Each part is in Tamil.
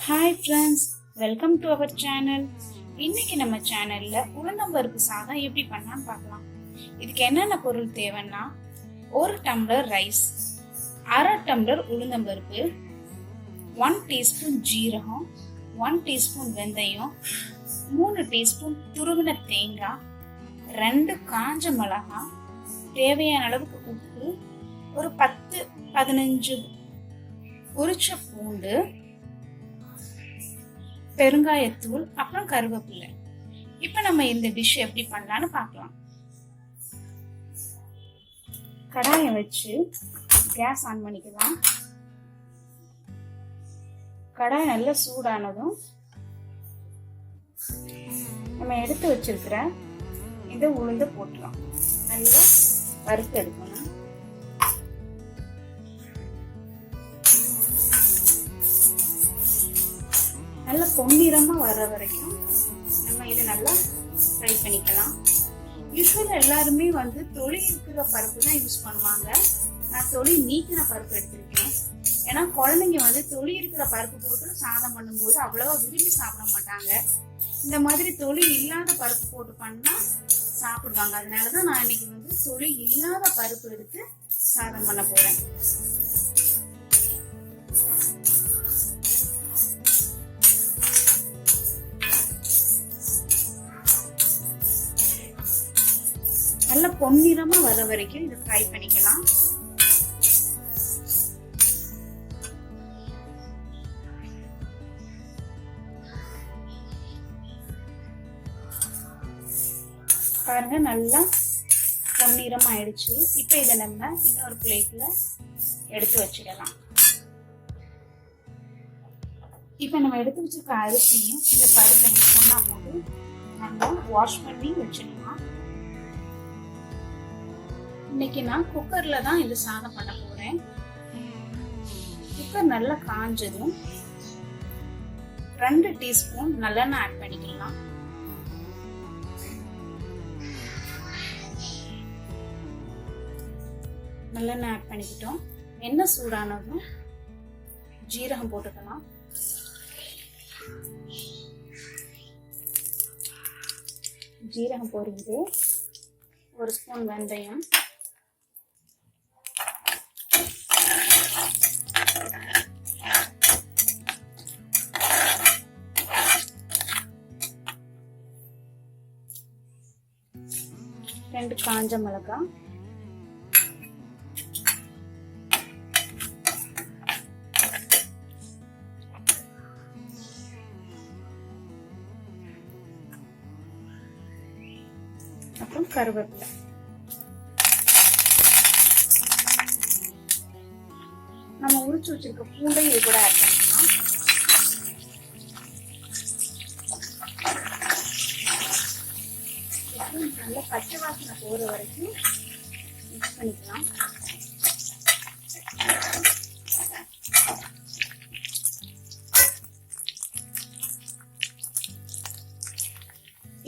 Hi friends, welcome to our channel. இன்னைக்கு நம்ம சேனல்ல உளுந்தம் பருப்பு சாதம் எப்படி பண்ணலாம்னு பார்க்கலாம். இதுக்கு என்னென்ன பொருள் தேவைன்னா, 1 டம்ளர் ரைஸ், அரை டம்ளர் உளுந்தம் பருப்பு, 1 டீஸ்பூன் ஜீரகம், 1 டீஸ்பூன் வெந்தயம், 3 டீஸ்பூன் துருவின தேங்காய், 2 காஞ்ச மிளகாய், தேவையான அளவுக்கு உப்பு, ஒரு 10-15 உரிச்ச பூண்டு, பெருங்காயத்தூள், அப்புறம் கருவேப்பிலை. இப்ப நம்ம இந்த டிஷ் எப்படி பண்ணலாம்னு பார்க்கலாம். கடாயை வச்சு கேஸ் ஆன் பண்ணிக்கலாம். கடாய் நல்லா சூடானதும் நம்ம எடுத்து வச்சிருக்கிற இந்த உளுந்து போட்டுலாம் நல்லா வறுத்து எடுக்கணும். நல்லா பொன்னிறமா வர்ற வரைக்கும் நம்ம இதை நல்லா ஃப்ரை பண்ணிக்கலாம். யூஸ்வலா எல்லாருமே தொளி இருக்கிற பருப்பு தான் யூஸ் பண்ணுவாங்க. நான் தொளி நீக்கின பருப்பு எடுத்திருக்கேன். ஏன்னா குழந்தைங்க தொளி இருக்கிற பருப்பு போட்டு சாதம் பண்ணும்போது அவ்வளவா விரும்பி சாப்பிட மாட்டாங்க. இந்த மாதிரி தொளி இல்லாத பருப்பு போட்டு பண்ணா சாப்பிடுவாங்க. அதனாலதான் நான் இன்னைக்கு தொளி இல்லாத பருப்பு எடுத்து சாதம் பண்ண போறேன். நல்ல பொன்னிறமா வர வரைக்கும் இதை ஃப்ரை பண்ணிக்கலாம். பாருங்க, நல்லா பொன்னிறம் ஆயிடுச்சு. இப்ப இதை நம்ம இன்னொரு பிளேட்ல எடுத்து வச்சிடலாம். இப்ப நம்ம எடுத்து வச்சிருக்க அரிசியும் இந்த பருப்பையும் ஒண்ணா போட்டு நல்லா வாஷ் பண்ணி வச்சிடலாம். இன்னைக்கு நான் குக்கர்ல தான் இது சாதம் பண்ண போறேன். குக்கர் நல்லா காஞ்சதும் 2 டீஸ்பூன் நல்லெண்ணெய் ஆட் பண்ணிக்கலாம். நல்லெண்ணெய் ஆட் பண்ணிக்கிட்டோம். எண்ணெய் சூடானதும் ஜீரகம் போட்டுக்கலாம். ஜீரகம் பொரியுது. 1 ஸ்பூன் வெந்தயம், ரெண்டு காஞ்ச மிளகாய், அப்புறம் கருவேப்பிலை. நம்ம உரிச்சு வச்சிருக்க பூண்டை இது கூட ஆட் பண்ணிக்கலாம். நல்லா பச்சை வாசனை போற வரைக்கும் மிக்ஸ் பண்ணிக்கலாம்.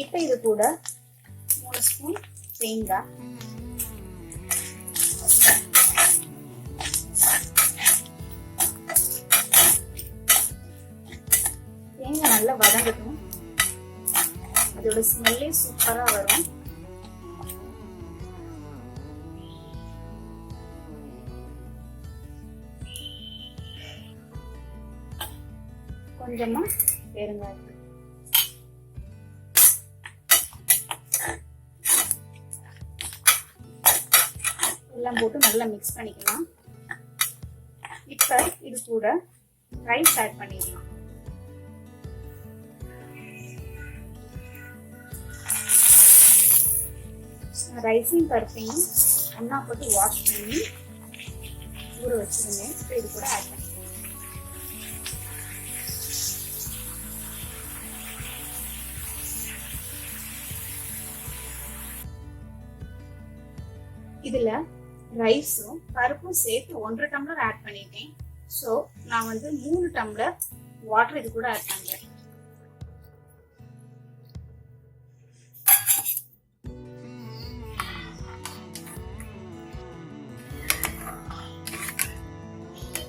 இப்ப இது கூட 3 ஸ்பூன் தேங்காய், தேங்காய் நல்லா வதங்கட்டும். அதோட ஸ்மெல்லே சூப்பரா வரும். கொஞ்சமா பெருங்காயம், எல்லாம் போட்டு நல்லா மிக்ஸ் பண்ணிக்கலாம். இப்ப இது கூட ரைஸ் ஆட் பண்ணிடலாம். ரைஸையும் பருப்பையும் ஒன்னா போட்டு வாஷ் பண்ணி ஊற வச்சிருந்தேன். இப்போ இது கூட ஆட் பண்ணி இதுல ரைஸும் பருப்பும் சேர்த்து 1.5 டம்ளர் ஆட் பண்ணிட்டேன். ஸோ நான் 3 டம்ளர் வாட்டர் இது கூட ஆட் பண்றேன்.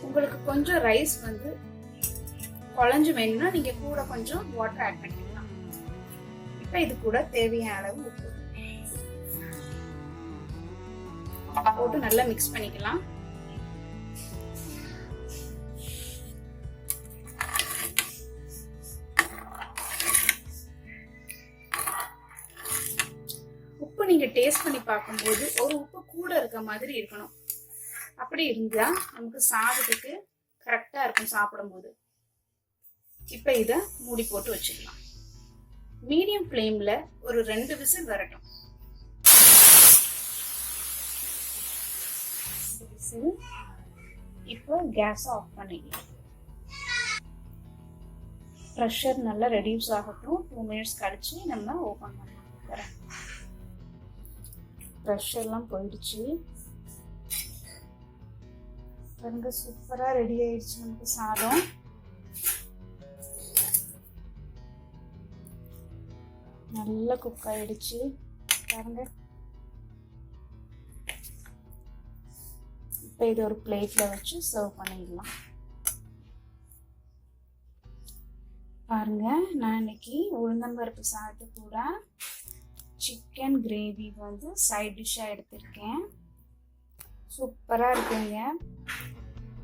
உங்களுக்கு கொஞ்சம் ரைஸ் குழஞ்சு வேணும்னா நீங்க கூட கொஞ்சம் வாட்டர் ஆட் பண்ணிக்கலாம். இப்ப இது கூட தேவையான அளவு உப்பு போட்டு நல்லா மிக்ஸ் பண்ணிக்கலாம். உப்பு நீங்க டேஸ்ட் பண்ணி பார்க்கும்போது ஒரு உப்பு கூட இருக்க மாதிரி இருக்கணும். அப்படி இருந்தா நமக்கு சாதத்துக்கு கரெக்டா இருக்கும் சாப்பிடும்போது. இப்ப இத மூடி போட்டு வச்சுக்கலாம். மீடியம் ஃப்ளேம்ல ஒரு 2 விசில் வரட்டும். இப்போ கேஸ் ஆஃப் பண்ணிக்கலாம். ப்ரெஷர் நல்லா ரெடியூஸ் ஆகட்டும். 2 மினிட்ஸ் கழிச்சு நம்ம ஓபன் பண்ணலாம். ப்ரெஷர்லாம் போயிடுச்சு. பாருங்க, சூப்பரா ரெடி ஆயிடுச்சு நமக்கு சாதம். நல்லா குக் ஆயிடுச்சு பாருங்க. இப்போ இது ஒரு பிளேட்ல வச்சு சர்வ் பண்ணிடலாம். பாருங்க, நான் இன்னைக்கு உளுந்தம்பருப்பு சாதத்து கூட சிக்கன் கிரேவி வந்து சைட் டிஷ்ஷா எடுத்திருக்கேன். சூப்பரா இருக்குங்க.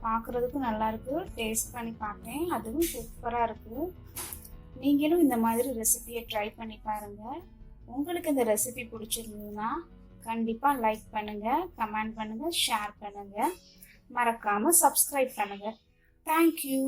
பார்க்கறதுக்கும் நல்லா இருக்கு. டேஸ்ட் பண்ணி பார்த்தேன், அதுவும் சூப்பரா இருக்கு. நீங்களும் இந்த மாதிரி ரெசிபியை ட்ரை பண்ணி பாருங்க. உங்களுக்கு இந்த ரெசிபி பிடிச்சிருந்ததுன்னா கண்டிப்பா லைக் பண்ணுங்க, கமெண்ட் பண்ணுங்க, ஷேர் பண்ணுங்க, மறக்காம சப்ஸ்கிரைப் பண்ணுங்க. தேங்க்யூ.